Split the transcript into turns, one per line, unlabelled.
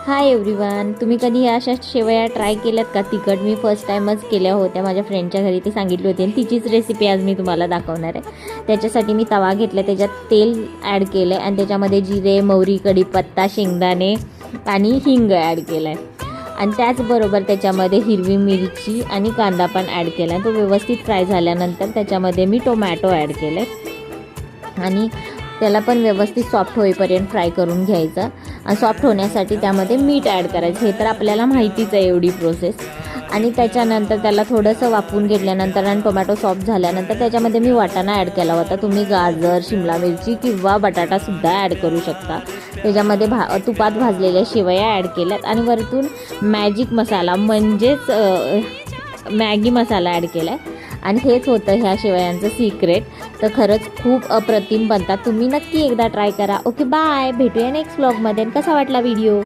Hi everyone, तुम्ही कधी अशा शेवया ट्राय केल्यात का? तिखट मी फर्स्ट टाईमच केल्या होत्या माझ्या फ्रेंडच्या घरी, ती सांगितली होती आणि तिचीच रेसिपी आज मी तुम्हाला दाखवणार आहे। त्याच्यासाठी मी तवा घेतला, त्याच्यात तेल ॲड केलं आहे आणि त्याच्यामध्ये जिरे, मोहरी, कढीपत्ता, शेंगदाणे आणि हिंग ॲड केलं आहे आणि त्याचबरोबर त्याच्यामध्ये हिरवी मिरची आणि कांदा पण ॲड केला आहे। तो व्यवस्थित फ्राय झाल्यानंतर त्याच्यामध्ये मी टोमॅटो ॲड केले आणि त्याला पण व्यवस्थित सॉफ्ट होईपर्यंत फ्राय करून घ्यायचं आणि सॉफ्ट होण्यासाठी त्यामध्ये मीठ ॲड करायचं। हे तर आपल्याला माहितीच आहे एवढी प्रोसेस। आणि त्याच्यानंतर त्याला थोडंसं वाफवून घेतल्यानंतर आणि टोमॅटो सॉफ्ट झाल्यानंतर त्याच्यामध्ये मी वाटाणा ॲड केला होता। तुम्ही गाजर, शिमला मिरची किंवा बटाटासुद्धा ॲड करू शकता। त्याच्यामध्ये तुपात भाजलेल्या शेवया ॲड केल्यात आणि वरतून मॅजिक मसाला म्हणजेच मॅगी मसाला ॲड केला आहे आणि हेच होतं ह्या शेवयांचं सिक्रेट। तर खरंच खूप अप्रतिम बनतात, तुम्ही नक्की एकदा ट्राय करा। ओके बाय, भेटूया नेक्स्ट व्लॉगमध्ये। कसा वाटला व्हिडिओ?